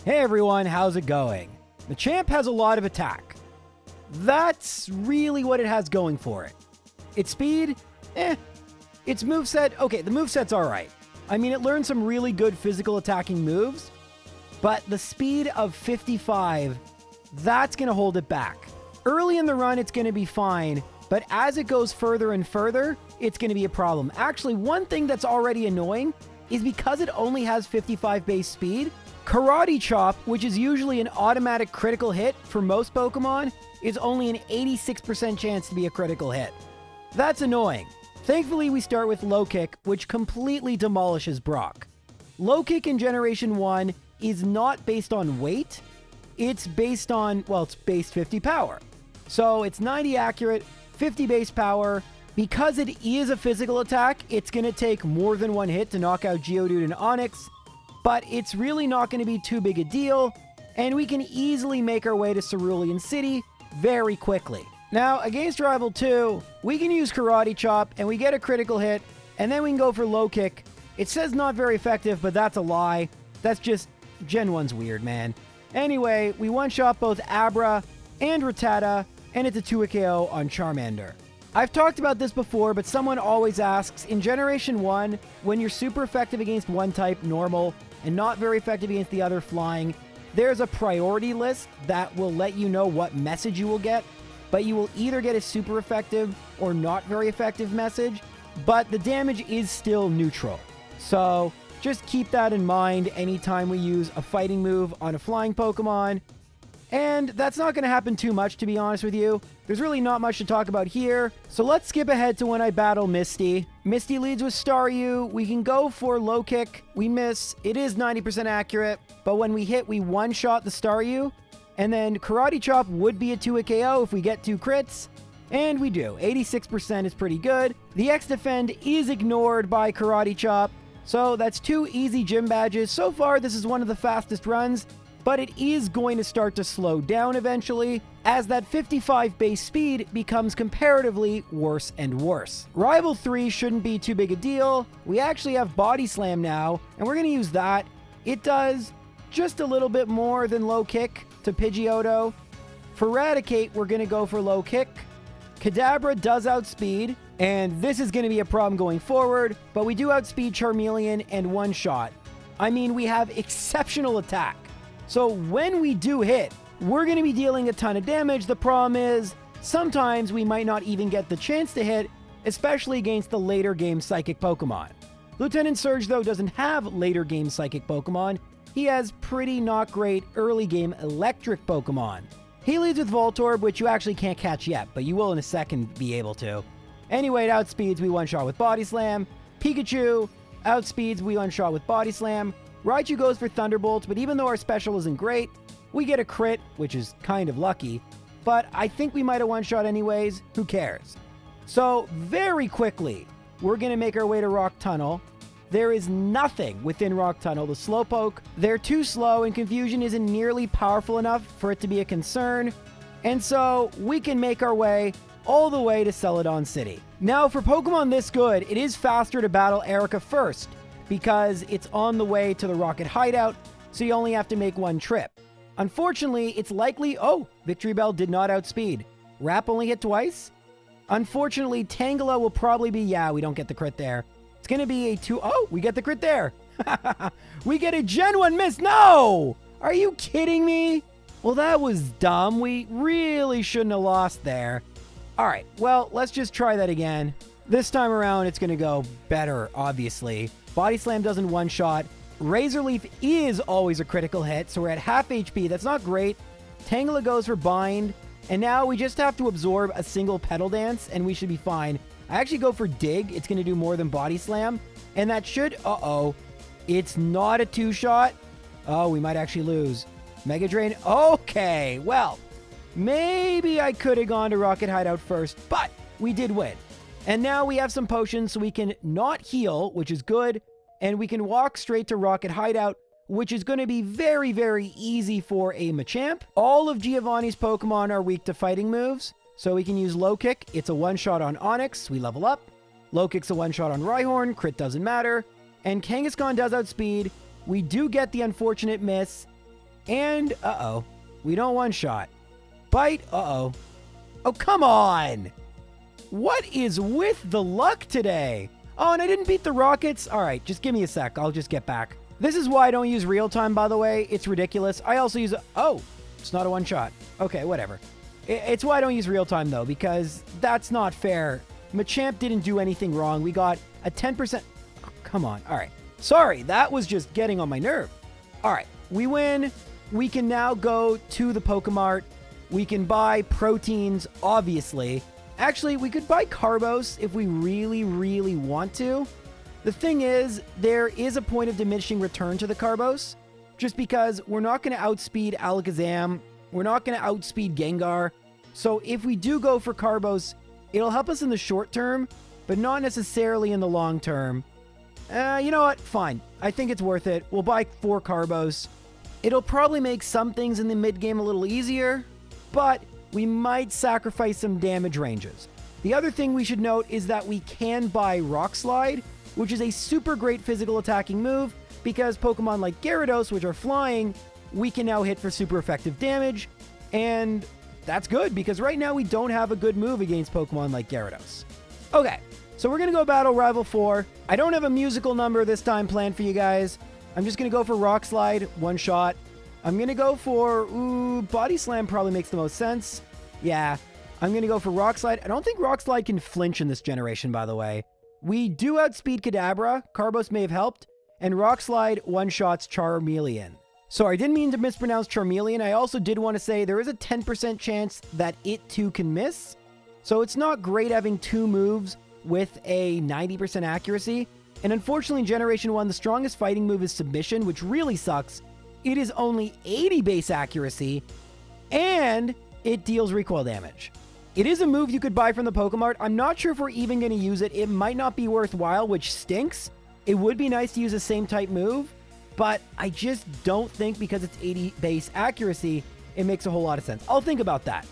Hey everyone, how's it going? Machamp has a lot of attack. That's really what it has going for it. Its speed, Its moveset, okay, the moveset's alright. I mean, it learned some really good physical attacking moves, but the speed of 55, that's going to hold it back. Early in the run, it's going to be fine, but as it goes further and further, it's going to be a problem. Actually, one thing that's already annoying is because it only has 55 base speed, Karate Chop, which is usually an automatic critical hit for most Pokemon, is only an 86% chance to be a critical hit. That's annoying. Thankfully, we start with Low Kick, which completely demolishes Brock. Low Kick in Generation 1 is not based on weight. It's based on, well, it's base 50 power. So it's 90 accurate, 50 base power. Because it is a physical attack, it's going to take more than one hit to knock out Geodude and Onix, but it's really not going to be too big a deal, and we can easily make our way to Cerulean City very quickly. Now, against Rival 2, we can use Karate Chop, and we get a critical hit, and then we can go for Low Kick. It says not very effective, but that's a lie. That's just, Gen 1's weird, man. Anyway, we one-shot both Abra and Rattata, and it's a 2-hit KO on Charmander. I've talked about this before, but someone always asks, in Generation 1, when you're super effective against one type, normal, and not very effective against the other, flying, there's a priority list that will let you know what message you will get, but you will either get a super effective or not very effective message, but the damage is still neutral. So just keep that in mind anytime we use a fighting move on a flying Pokemon. And that's not going to happen too much, to be honest with you. There's really not much to talk about here. So let's skip ahead to when I battle Misty. Misty leads with Staryu. We can go for Low Kick. We miss. It is 90% accurate. But when we hit, we one-shot the Staryu. And then Karate Chop would be a 2-hit KO if we get 2 crits. And we do. 86% is pretty good. The X-Defend is ignored by Karate Chop. So that's 2 easy gym badges. So far, this is one of the fastest runs. But it is going to start to slow down eventually, as that 55 base speed becomes comparatively worse and worse. Rival 3 shouldn't be too big a deal. We actually have Body Slam now, and we're going to use that. It does just a little bit more than Low Kick to Pidgeotto. For Raticate, we're going to go for Low Kick. Kadabra does outspeed, and this is going to be a problem going forward, but we do outspeed Charmeleon and one-shot. I mean, we have exceptional attack. So when we do hit, we're going to be dealing a ton of damage. The problem is, sometimes we might not even get the chance to hit, especially against the later game Psychic Pokemon. Lieutenant Surge, though, doesn't have later game Psychic Pokemon. He has pretty not great early game Electric Pokemon. He leads with Voltorb, which you actually can't catch yet, but you will in a second be able to. Anyway, it outspeeds, we one-shot with Body Slam. Pikachu outspeeds, we one-shot with Body Slam. Raichu goes for Thunderbolt, but even though our special isn't great, we get a crit, which is kind of lucky. But I think we might have one-shot anyways. Who cares? So, very quickly, we're going to make our way to Rock Tunnel. There is nothing within Rock Tunnel. The Slowpoke, they're too slow, and Confusion isn't nearly powerful enough for it to be a concern. And so, we can make our way all the way to Celadon City. Now, for Pokemon this good, it is faster to battle Erica first, because it's on the way to the Rocket Hideout, so you only have to make one trip. Unfortunately, it's likely... Oh, Victory Bell did not outspeed. Wrap only hit twice? Unfortunately, Tangela will probably be... Yeah, we don't get the crit there. It's going to be a 2... Oh, we get the crit there. We get a Gen 1 miss. No! Are you kidding me? Well, that was dumb. We really shouldn't have lost there. All right, well, let's just try that again. This time around, it's going to go better, obviously. Body Slam doesn't one-shot. Razor Leaf is always a critical hit, so we're at half HP. That's not great. Tangela goes for Bind, and now we just have to absorb a single Petal Dance, and we should be fine. I actually go for Dig. It's going to do more than Body Slam, and that should... Uh-oh. It's not a 2-shot. Oh, we might actually lose. Mega Drain. Okay, well, maybe I could have gone to Rocket Hideout first, but we did win. And now we have some potions so we can not heal, which is good, and we can walk straight to Rocket Hideout, which is going to be very, very easy for a Machamp. All of Giovanni's Pokemon are weak to fighting moves, so we can use Low Kick. It's a one-shot on Onix, we level up. Low Kick's a one-shot on Rhyhorn, crit doesn't matter. And Kangaskhan does outspeed. We do get the unfortunate miss, And, uh-oh, we don't one-shot. Bite, uh-oh. Oh, come on! What is with the luck today? Oh, and I didn't beat the rockets. All right, just give me a sec. I'll just get back. This is why I don't use real time, by the way. It's ridiculous. I also use oh, it's not a one shot. Okay, whatever. It's why I don't use real time, though, because that's not fair. Machamp didn't do anything wrong. We got a 10%. Oh, come on. All right. Sorry, that was just getting on my nerve. All right, we win. We can now go to the Pokemart. We can buy proteins, obviously. Actually, we could buy Carbos if we really, really want to. The thing is, there is a point of diminishing return to the Carbos, just because we're not going to outspeed Alakazam. We're not going to outspeed Gengar. So if we do go for Carbos, it'll help us in the short term, but not necessarily in the long term. You know what? Fine. I think it's worth it. We'll buy 4 Carbos. It'll probably make some things in the mid-game a little easier, but we might sacrifice some damage ranges. The other thing we should note is that we can buy Rock Slide, which is a super great physical attacking move, because Pokemon like Gyarados, which are flying, we can now hit for super effective damage, and that's good, because right now we don't have a good move against Pokemon like Gyarados. Okay, so we're going to go battle Rival 4. I don't have a musical number this time planned for you guys. I'm just going to go for Rock Slide, one shot. I'm going to go for, Body Slam probably makes the most sense. Yeah, I'm going to go for Rock Slide. I don't think Rock Slide can flinch in this generation, by the way. We do outspeed Kadabra. Carbos may have helped. And Rock Slide one-shots Charmeleon. Sorry, I didn't mean to mispronounce Charmeleon. I also did want to say there is a 10% chance that it too can miss. So it's not great having 2 moves with a 90% accuracy. And unfortunately, in Generation 1, the strongest fighting move is Submission, which really sucks. It is only 80 base accuracy, and it deals recoil damage. It is a move you could buy from the Pokemart. I'm not sure if we're even going to use it. It might not be worthwhile, which stinks. It would be nice to use the same type move, but I just don't think because it's 80 base accuracy, it makes a whole lot of sense. I'll think about that.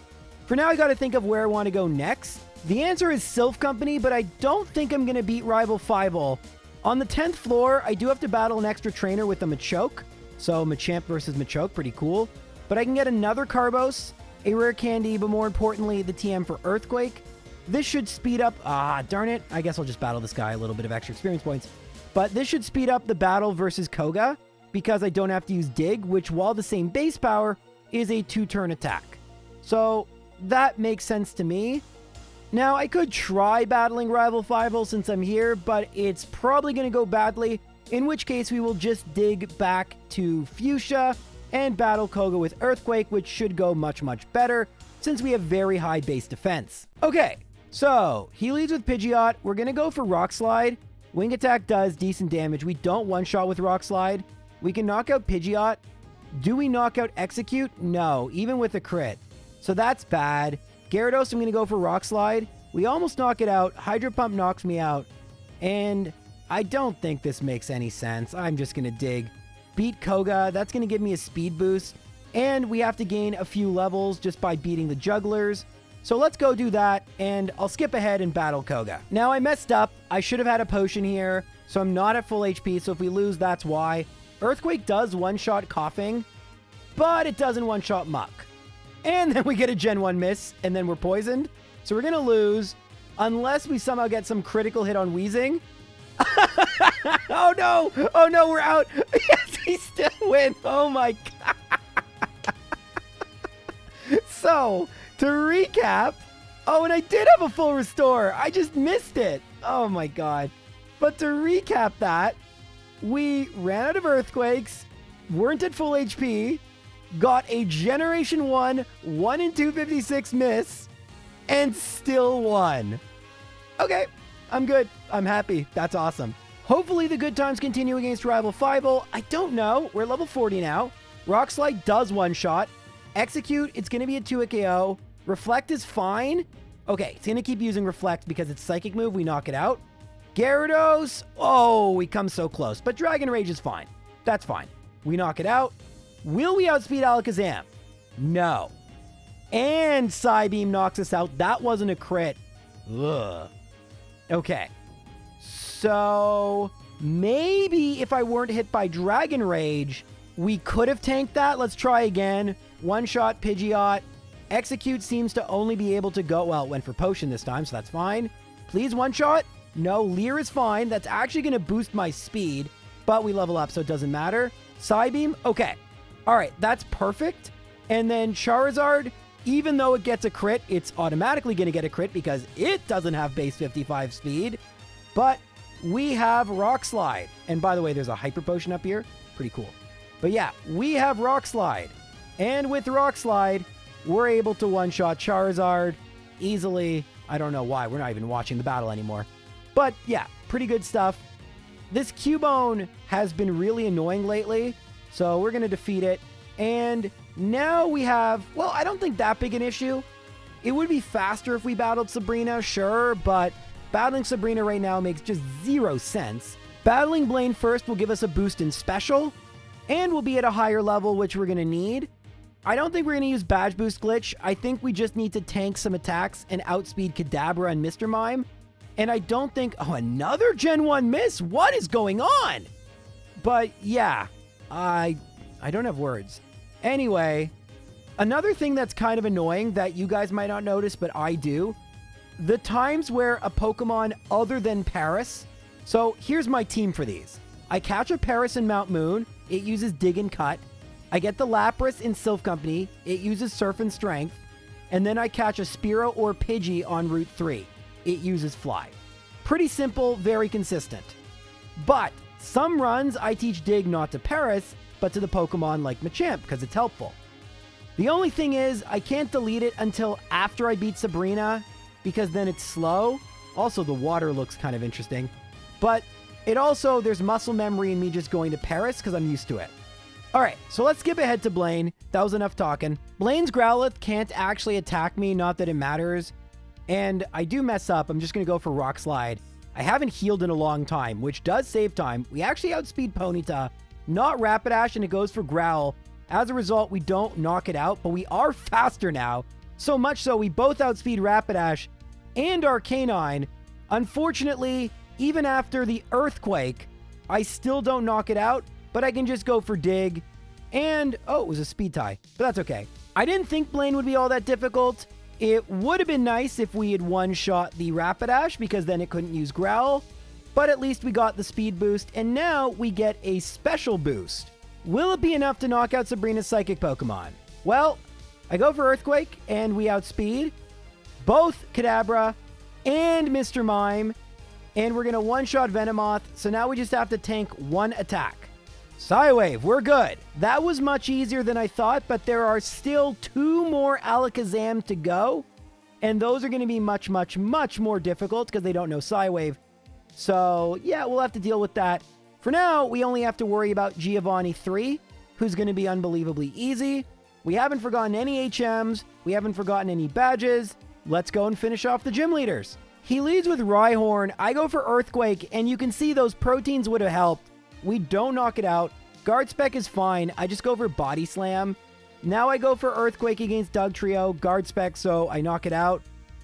For now, I got to think of where I want to go next. The answer is Sylph Company, but I don't think I'm going to beat Rival 5-0. On the 10th floor, I do have to battle an extra trainer with a Machoke. So Machamp versus Machoke, pretty cool. But I can get another Carbos, a rare candy, but more importantly, the TM for Earthquake. This should speed up... darn it. I guess I'll just battle this guy, a little bit of extra experience points. But this should speed up the battle versus Koga, because I don't have to use Dig, which, while the same base power, is a 2-turn attack. So that makes sense to me. Now, I could try battling Rival 5-0 since I'm here, but it's probably going to go badly, in which case we will just dig back to Fuchsia and battle Koga with Earthquake, which should go much, much better since we have very high base defense. Okay, so he leads with Pidgeot. We're going to go for Rock Slide. Wing Attack does decent damage. We don't one-shot with Rock Slide. We can knock out Pidgeot. Do we knock out Execute? No, even with a crit. So that's bad. Gyarados, I'm going to go for Rock Slide. We almost knock it out. Hydro Pump knocks me out. And I don't think this makes any sense. I'm just going to dig. Beat Koga. That's going to give me a speed boost. And we have to gain a few levels just by beating the jugglers. So let's go do that, and I'll skip ahead and battle Koga. Now, I messed up. I should have had a potion here, so I'm not at full HP, so if we lose, that's why. Earthquake does one-shot Coughing, but it doesn't one-shot Muck. And then we get a Gen 1 miss, and then we're poisoned. So we're going to lose, unless we somehow get some critical hit on Weezing. Oh, no! Oh, no, we're out! Yes, we still win! Oh, my God! So... to recap, oh, and I did have a full restore. I just missed it. Oh my God. But to recap that, we ran out of Earthquakes, weren't at full HP, got a Generation 1, 1 in 256 miss, and still won. Okay, I'm good. I'm happy. That's awesome. Hopefully the good times continue against Rival 5-0. I don't know. We're level 40 now. Rock Slide does one shot. Execute, it's going to be a 2-hit KO. Reflect is fine. Okay, it's going to keep using Reflect because it's Psychic move. We knock it out. Gyarados. Oh, we come so close. But Dragon Rage is fine. That's fine. We knock it out. Will we outspeed Alakazam? No. And Psybeam knocks us out. That wasn't a crit. Ugh. Okay. So maybe if I weren't hit by Dragon Rage, We could have tanked that. Let's try again. One-shot Pidgeot. Execute seems to only be able to go... Well, it went for Potion this time, so that's fine. Please one-shot. No, Leer is fine. That's actually going to boost my speed, but we level up, so it doesn't matter. Psybeam. Okay. All right, that's perfect. And then Charizard, even though it gets a crit, it's automatically going to get a crit because it doesn't have base 55 speed. But we have Rock Slide. And by the way, there's a Hyper Potion up here. Pretty cool. But yeah, we have Rock Slide. And with Rock Slide, we're able to one-shot Charizard easily. I don't know why. We're not even watching the battle anymore. But yeah, pretty good stuff. This Cubone has been really annoying lately, so we're going to defeat it. And now we have, well, I don't think that big an issue. It would be faster if we battled Sabrina, sure, but battling Sabrina right now makes just zero sense. Battling Blaine first will give us a boost in Special, and we'll be at a higher level, which we're going to need. I don't think we're going to use Badge Boost Glitch. I think we just need to tank some attacks and outspeed Kadabra and Mr. Mime. And I don't think... Oh, another Gen 1 miss? What is going on? But yeah, I don't have words. Anyway, another thing that's kind of annoying that you guys might not notice, but I do. The times where a Pokemon other than Paris... So here's my team for these. I catch a Paris in Mount Moon. It uses Dig and Cut. I get the Lapras in Sylph Company. It uses Surf and Strength. And then I catch a Spearow or Pidgey on Route 3. It uses Fly. Pretty simple, very consistent. But some runs I teach Dig not to Paris, but to the Pokemon like Machamp, because it's helpful. The only thing is, I can't delete it until after I beat Sabrina, because then it's slow. Also, the water looks kind of interesting. But it also, there's muscle memory in me just going to Paris, because I'm used to it. Alright, so let's skip ahead to Blaine. That was enough talking. Blaine's Growlithe can't actually attack me, not that it matters. And I do mess up. I'm just going to go for Rock Slide. I haven't healed in a long time, which does save time. We actually outspeed Ponyta, not Rapidash, and it goes for Growl. As a result, we don't knock it out, but we are faster now. So much so, we both outspeed Rapidash and Arcanine. Unfortunately, even after the Earthquake, I still don't knock it out, but I can just go for Dig. And, oh, it was a speed tie, but that's okay. I didn't think Blaine would be all that difficult. It would have been nice if we had one-shot the Rapidash, because then it couldn't use Growl. But at least we got the speed boost, and now we get a special boost. Will it be enough to knock out Sabrina's Psychic Pokemon? Well, I go for Earthquake, and we outspeed both Kadabra and Mr. Mime. And we're going to one-shot Venomoth, so now we just have to tank one attack. Psywave, we're good. That was much easier than I thought, but there are still 2 more Alakazam to go. And those are going to be much, much, much more difficult because they don't know Psywave. So, yeah, we'll have to deal with that. For now, we only have to worry about Giovanni 3, who's going to be unbelievably easy. We haven't forgotten any HMs. We haven't forgotten any badges. Let's go and finish off the gym leaders. He leads with Rhyhorn. I go for Earthquake, and you can see those proteins would have helped. We don't knock it out. Guard Spec is fine. I just go for Body Slam. Now I go for Earthquake against Dugtrio. Guard Spec, so I knock it out.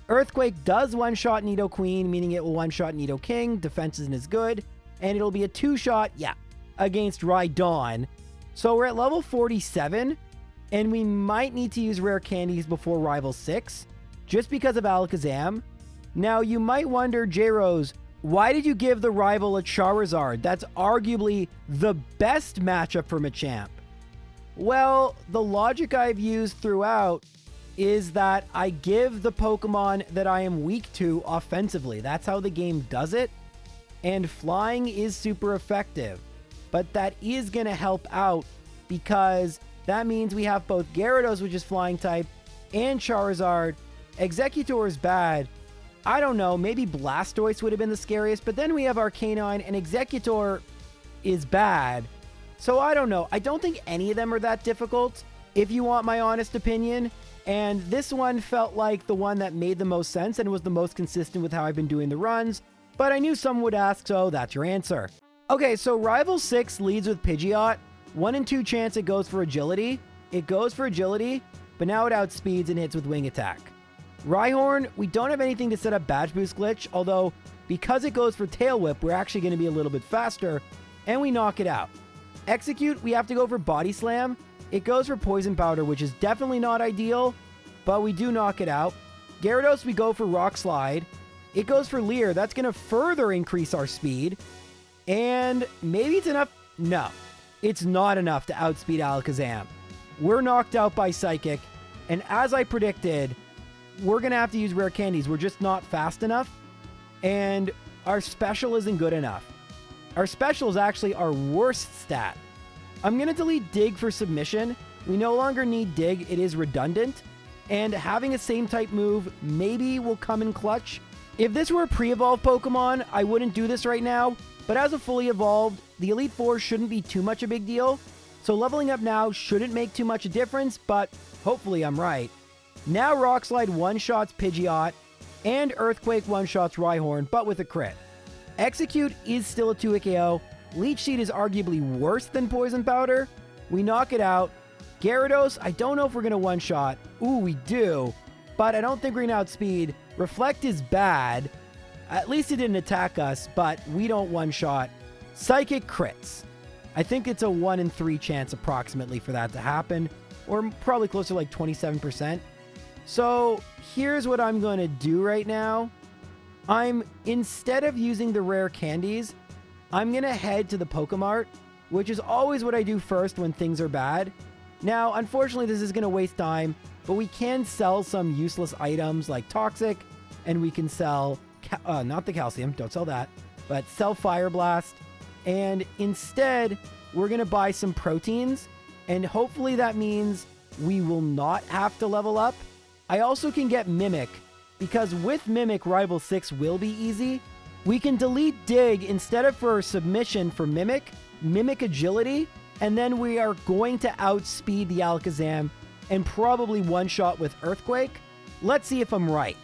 Earthquake does one-shot Nidoqueen, meaning it will one-shot Nidoking. Defense isn't as good. And it'll be a 2-shot, yeah, against Rhydon. So we're at level 47, and we might need to use Rare Candies before Rival 6, just because of Alakazam. Now, you might wonder, J-Rose, why did you give the rival a Charizard? That's arguably the best matchup for Machamp. Well, the logic I've used throughout is that I give the Pokemon that I am weak to offensively. That's how the game does it. And flying is super effective. But that is going to help out because that means we have both Gyarados, which is flying type, and Charizard. Exeggutor is bad. I don't know, maybe Blastoise would have been the scariest, but then we have Arcanine, and Exeggutor is bad. So I don't know. I don't think any of them are that difficult, if you want my honest opinion. And this one felt like the one that made the most sense and was the most consistent with how I've been doing the runs. But I knew someone would ask, so that's your answer. Okay, so Rival 6 leads with Pidgeot. 1 in 2 chance it goes for Agility. It goes for Agility, but now it outspeeds and hits with Wing Attack. Rhyhorn, we don't have anything to set up Badge Boost Glitch, although because it goes for Tail Whip, we're actually going to be a little bit faster, and we knock it out. Execute, we have to go for Body Slam. It goes for Poison Powder, which is definitely not ideal, but we do knock it out. Gyarados, we go for Rock Slide. It goes for Leer. That's going to further increase our speed. And maybe it's enough. No, it's not enough to outspeed Alakazam. We're knocked out by Psychic. And as I predicted, we're going to have to use Rare Candies. We're just not fast enough. And our special isn't good enough. Our special is actually our worst stat. I'm going to delete Dig for Submission. We no longer need Dig. It is redundant. And having a same type move maybe will come in clutch. If this were a pre-evolved Pokemon, I wouldn't do this right now. But as a fully evolved, the Elite Four shouldn't be too much a big deal. So leveling up now shouldn't make too much a difference, but hopefully I'm right. Now Rock Slide one-shots Pidgeot, and Earthquake one-shots Rhyhorn, but with a crit. Execute is still a 2-hit KO. Leech Seed is arguably worse than Poison Powder. We knock it out. Gyarados, I don't know if we're going to one-shot. Ooh, we do. But I don't think we're going to outspeed. Reflect is bad. At least it didn't attack us, but we don't one-shot. Psychic crits. I think it's a 1 in 3 chance approximately for that to happen. Or probably closer to like 27%. So here's what I'm going to do right now. Instead of using the rare candies, I'm going to head to the Pokemart, which is always what I do first when things are bad. Now, unfortunately, this is going to waste time, but we can sell some useless items like Toxic, and we can sell, not the Calcium, don't sell that, but sell Fire Blast. And instead, we're going to buy some proteins, and hopefully that means we will not have to level up. I also can get Mimic, because with Mimic, Rival 6 will be easy. We can delete Dig instead of for Submission for Mimic Agility, and then we are going to outspeed the Alakazam and probably one-shot with Earthquake. Let's see if I'm right.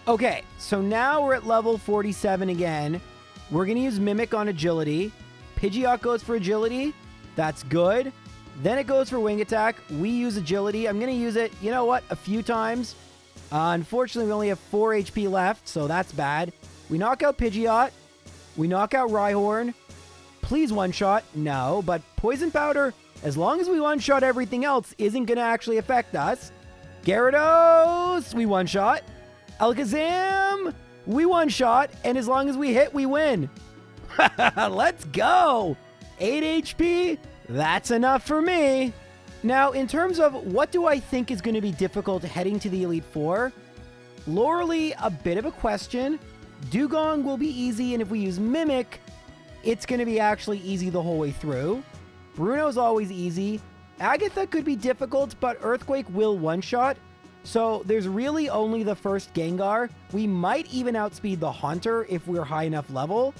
Okay, so now we're at level 47 again. We're going to use Mimic on Agility. Pidgeot goes for Agility. That's good. Then it goes for Wing Attack. We use Agility. I'm going to use it, you know what, a few times. Unfortunately, we only have 4 HP left, so that's bad. We knock out Pidgeot. We knock out Rhyhorn. Please one-shot. No, but Poison Powder, as long as we one-shot everything else, isn't going to actually affect us. Gyarados, we one-shot. Alakazam, we one-shot. And as long as we hit, we win. Let's go. 8 HP, that's enough for me. Now, in terms of what do I think is going to be difficult heading to the Elite Four, Lorelei, a bit of a question. Dugong will be easy, and if we use Mimic, it's going to be actually easy the whole way through. Bruno's always easy. Agatha could be difficult, but Earthquake will one-shot. So there's really only the first Gengar. We might even outspeed the Haunter if we're high enough level.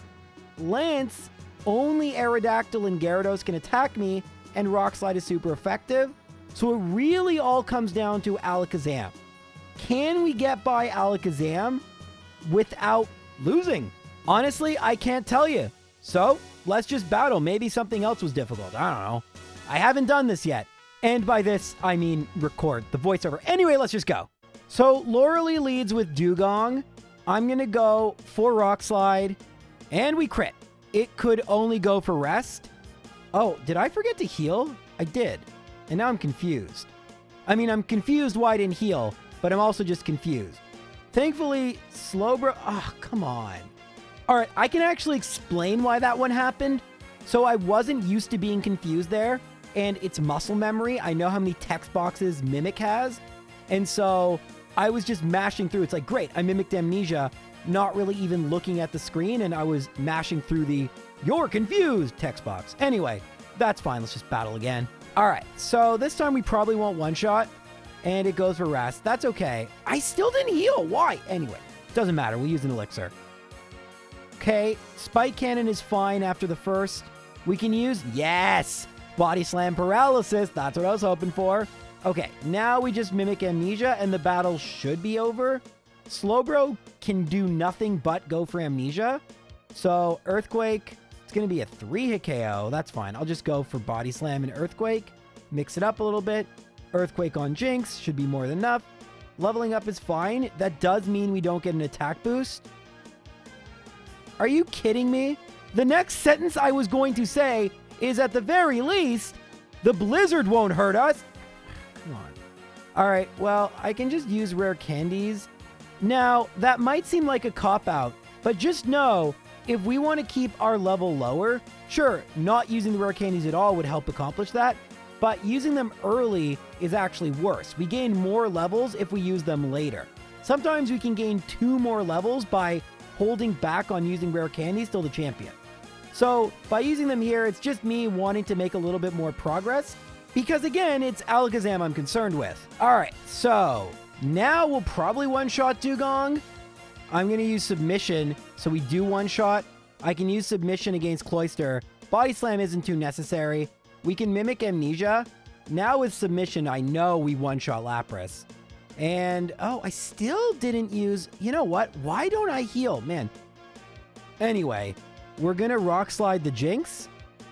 Lance, only Aerodactyl and Gyarados can attack me, and Rock Slide is super effective. So it really all comes down to Alakazam. Can we get by Alakazam without losing? Honestly, I can't tell you. So let's just battle. Maybe something else was difficult. I don't know. I haven't done this yet. And by this, I mean record the voiceover. Anyway, let's just go. So Lorelei leads with Dugong. I'm going to go for Rock Slide. And we crit. It could only go for Rest. Oh, did I forget to heal? I did. And now I'm confused. I mean, I'm confused why I didn't heal, but I'm also just confused. Thankfully, Slowbro... Oh, come on. All right, I can actually explain why that one happened. So I wasn't used to being confused there, and it's muscle memory. I know how many text boxes Mimic has, and so I was just mashing through. It's like, great, I mimicked Amnesia, not really even looking at the screen, and I was mashing through the "you're confused" text box. Anyway, that's fine. Let's just battle again. All right, so this time we probably won't one-shot, and it goes for Rest. That's okay. I still didn't heal. Why? Anyway, doesn't matter. We'll use an Elixir. Okay, Spike Cannon is fine after the first. We can use, yes, Body Slam Paralysis. That's what I was hoping for. Okay, now we just mimic Amnesia, and the battle should be over. Slowbro can do nothing but go for Amnesia. So Earthquake, it's going to be a 3-hit KO. That's fine. I'll just go for Body Slam and Earthquake. Mix it up a little bit. Earthquake on Jinx should be more than enough. Leveling up is fine. That does mean we don't get an attack boost. Are you kidding me? The next sentence I was going to say is at the very least, the blizzard won't hurt us. Come on. All right, well, I can just use rare candies. Now, that might seem like a cop-out, but just know, if we want to keep our level lower, sure, not using the rare candies at all would help accomplish that, but using them early is actually worse. We gain more levels if we use them later. Sometimes we can gain 2 more levels by holding back on using rare candies till the champion. So by using them here, it's just me wanting to make a little bit more progress because again, it's Alakazam I'm concerned with. All right, so now we'll probably one-shot Dugong. I'm going to use Submission, so we do one-shot. I can use Submission against Cloyster. Body Slam isn't too necessary. We can Mimic Amnesia. Now with Submission, I know we one-shot Lapras. And, oh, I still didn't use... You know what? Why don't I heal? Man. Anyway, we're going to Rock Slide the Jinx.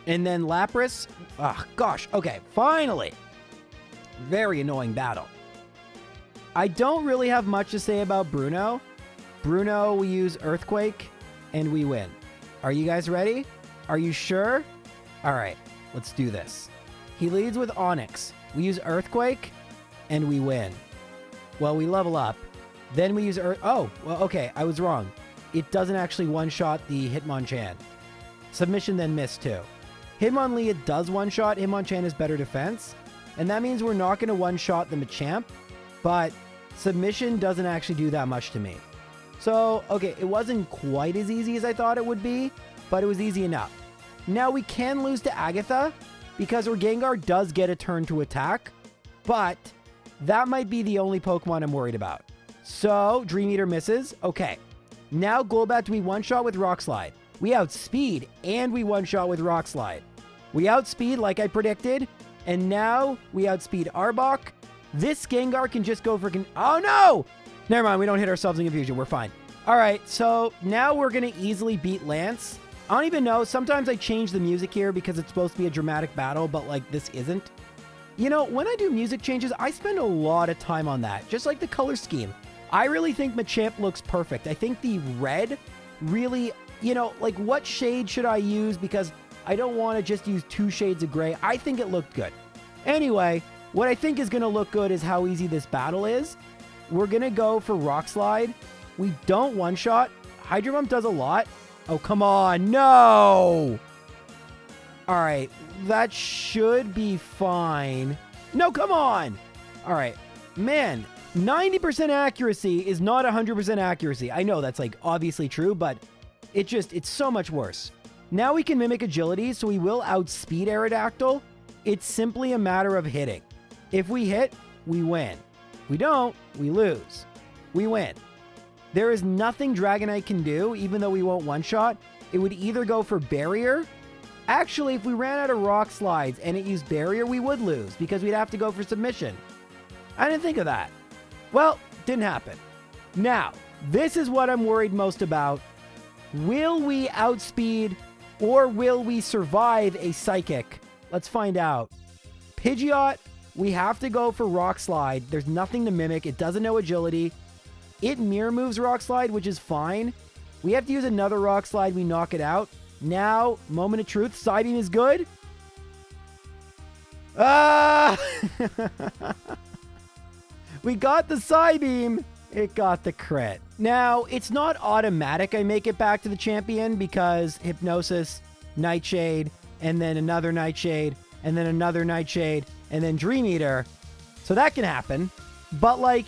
And then Lapras... Oh, gosh. Okay, finally. Very annoying battle. I don't really have much to say about Bruno. Bruno, we use Earthquake, and we win. Are you guys ready? Are you sure? All right, let's do this. He leads with Onyx. We use Earthquake, and we win. Well, we level up. Then we use Oh, well, okay, I was wrong. It doesn't actually one-shot the Hitmonchan. Submission then missed too. Hitmonlee does one-shot. Hitmonchan is better defense. And that means we're not going to one-shot the Machamp, but Submission doesn't actually do that much to me. So, okay, it wasn't quite as easy as I thought it would be, but it was easy enough. Now we can lose to Agatha because our Gengar does get a turn to attack, but that might be the only Pokemon I'm worried about. So, Dream Eater misses. Okay. Now Golbat we one-shot with Rock Slide. We outspeed and we one-shot with Rock Slide. We outspeed like I predicted, and now we outspeed Arbok. This Gengar can just go for... Oh no! Never mind, we don't hit ourselves in confusion. We're fine. All right, so now we're going to easily beat Lance. I don't even know. Sometimes I change the music here because it's supposed to be a dramatic battle, but like this isn't. You know, when I do music changes, I spend a lot of time on that, just like the color scheme. I really think Machamp looks perfect. I think the red really, you know, like what shade should I use? Because I don't want to just use 2 shades of gray. I think it looked good. Anyway, what I think is going to look good is how easy this battle is. We're going to go for Rock Slide. We don't one-shot. Hydro Pump does a lot. Oh, come on. No! All right. That should be fine. No, come on! All right. Man, 90% accuracy is not 100% accuracy. I know that's like obviously true, but it's so much worse. Now we can Mimic Agility, so we will outspeed Aerodactyl. It's simply a matter of hitting. If we hit, we win. If we don't, we lose. We win. There is nothing Dragonite can do, even though we won't one-shot. It would either go for Barrier. Actually, if we ran out of Rock Slides and it used Barrier, we would lose because we'd have to go for Submission. I didn't think of that. Well, didn't happen. Now, this is what I'm worried most about. Will we outspeed or will we survive a Psychic? Let's find out. Pidgeot, we have to go for Rock Slide. There's nothing to mimic. It doesn't know agility. It mirror moves Rock Slide, which is fine. We have to use another Rock Slide. We knock it out. Now, moment of truth. Psybeam is good. Ah! We got the Psybeam. It got the crit. Now, it's not automatic I make it back to the champion because Hypnosis, Nightshade, and then another Nightshade, and then another Nightshade, and then Dream Eater. So that can happen. But, like,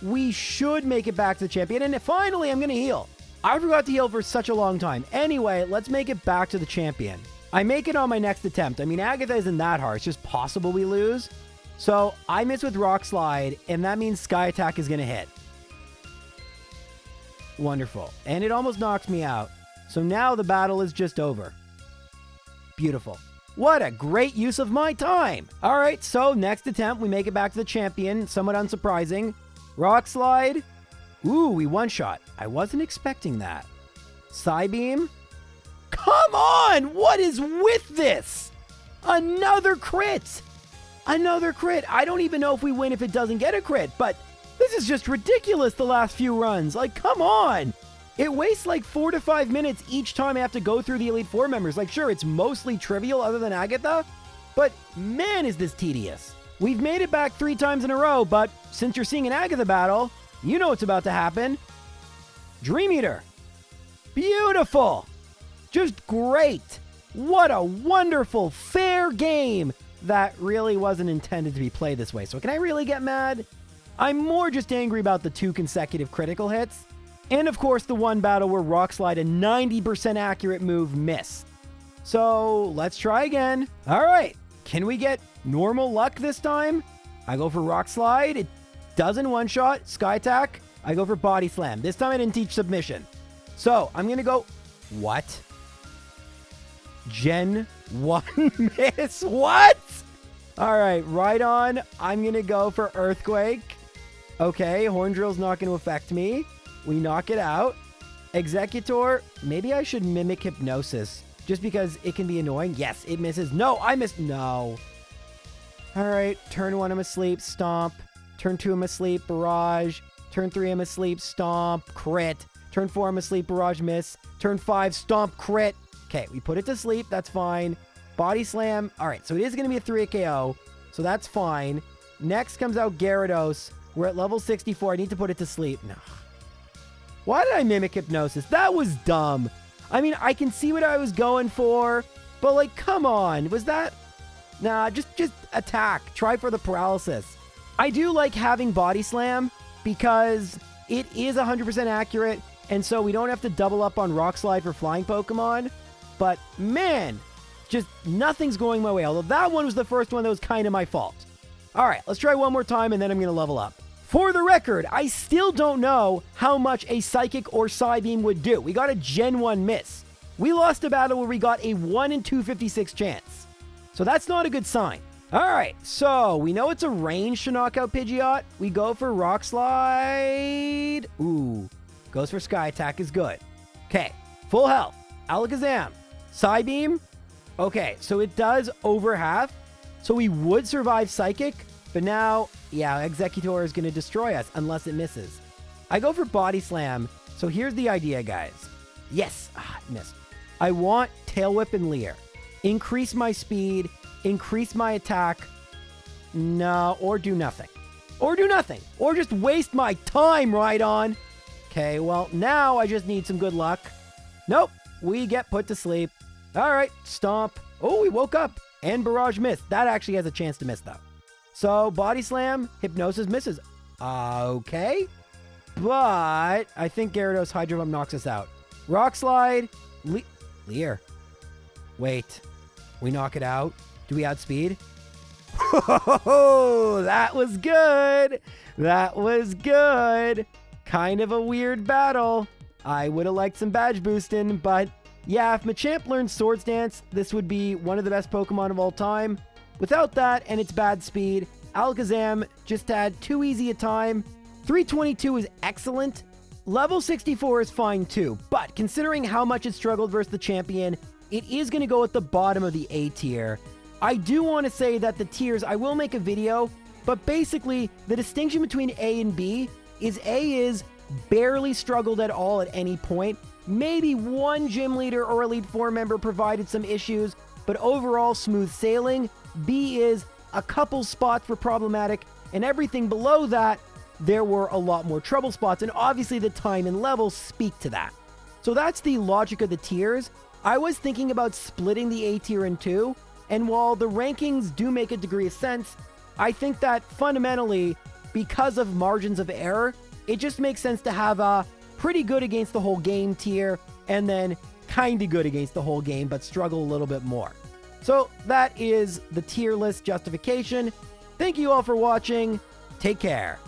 we should make it back to the champion. And finally, I'm going to heal. I forgot to heal for such a long time. Anyway, let's make it back to the champion. I make it on my next attempt. I mean, Agatha isn't that hard. It's just possible we lose. So I miss with Rock Slide, and that means Sky Attack is going to hit. Wonderful. And it almost knocks me out. So now the battle is just over. Beautiful. What a great use of my time. All right, so next attempt, we make it back to the champion. Somewhat unsurprising. Rock Slide. Ooh, we one-shot. I wasn't expecting that. Psybeam. Come on! What is with this? Another crit! Another crit. I don't even know if we win if it doesn't get a crit, but this is just ridiculous the last few runs. Like, come on. It wastes like 4 to 5 minutes each time I have to go through the Elite Four members. Like, sure, it's mostly trivial other than Agatha, but man, is this tedious. We've made it back 3 times in a row, but since you're seeing an Agatha battle, you know what's about to happen. Dream Eater. Beautiful. Just great. What a wonderful, fair game that really wasn't intended to be played this way. So can I really get mad? I'm more just angry about the 2 consecutive critical hits. And of course, the one battle where Rock Slide, a 90% accurate move, missed. So let's try again. All right. Can we get normal luck this time? I go for Rock Slide. It doesn't one-shot. Sky Attack. I go for Body Slam. This time I didn't teach Submission. So I'm going to go... What? Gen 1 miss? What? All right. Right on. I'm going to go for Earthquake. Okay. Horn Drill's not going to affect me. We knock it out. Executor. Maybe I should mimic Hypnosis. Just because it can be annoying. Yes, it misses. No, I missed. No. All right. Turn 1, I'm asleep. Stomp. Turn 2, I'm asleep. Barrage. Turn 3, I'm asleep. Stomp. Crit. Turn 4, I'm asleep. Barrage miss. Turn 5, Stomp. Crit. Okay, we put it to sleep. That's fine. Body Slam. All right, so it is going to be a 3 KO. So that's fine. Next comes out Gyarados. We're at level 64. I need to put it to sleep. No. Why did I mimic Hypnosis? That was dumb. I mean, I can see what I was going for, but like, come on. Was that... Nah, just attack. Try for the paralysis. I do like having Body Slam because it is 100% accurate, and so we don't have to double up on Rock Slide for flying Pokemon. But man, just nothing's going my way. Although that one was the first one that was kind of my fault. All right, let's try one more time, and then I'm going to level up. For the record, I still don't know how much a Psychic or Psybeam would do. We got a Gen 1 miss. We lost a battle where we got a 1 in 256 chance. So that's not a good sign. All right, so we know it's a range to knock out Pidgeot. We go for Rock Slide. Ooh, goes for Sky Attack is good. Okay, full health. Alakazam. Psybeam. Okay, so it does over half. So we would survive Psychic, but now, yeah, Executor is going to destroy us unless it misses. I go for Body Slam. So here's the idea, guys. Yes, missed. I want Tail Whip and Leer. Increase my speed, increase my attack. No, or do nothing. Or do nothing. Or just waste my time right on. Okay, well, now I just need some good luck. Nope, we get put to sleep. All right, Stomp. Oh, we woke up. And Barrage missed. That actually has a chance to miss, though. So, Body Slam, Hypnosis misses. Okay. But I think Gyarados Hydro Pump knocks us out. Rock Slide. Leer. Wait. We knock it out. Do we outspeed? Oh, that was good. That was good. Kind of a weird battle. I would have liked some badge boosting, but yeah, if Machamp learned Swords Dance, this would be one of the best Pokemon of all time. Without that and its bad speed, Alakazam just had too easy a time. 322 is excellent. Level 64 is fine too, but considering how much it struggled versus the champion, it is going to go at the bottom of the A tier. I do want to say that the tiers, I will make a video, but basically the distinction between A and B is A is barely struggled at all at any point. Maybe one gym leader or Elite Four member provided some issues, but overall smooth sailing. B is a couple spots were problematic, and everything below that, there were a lot more trouble spots, and obviously the time and levels speak to that. So that's the logic of the tiers. I was thinking about splitting the A tier in two, and while the rankings do make a degree of sense, I think that fundamentally, because of margins of error, it just makes sense to have a pretty good against the whole game tier, and then kinda good against the whole game, but struggle a little bit more. So that is the tier list justification. Thank you all for watching. Take care.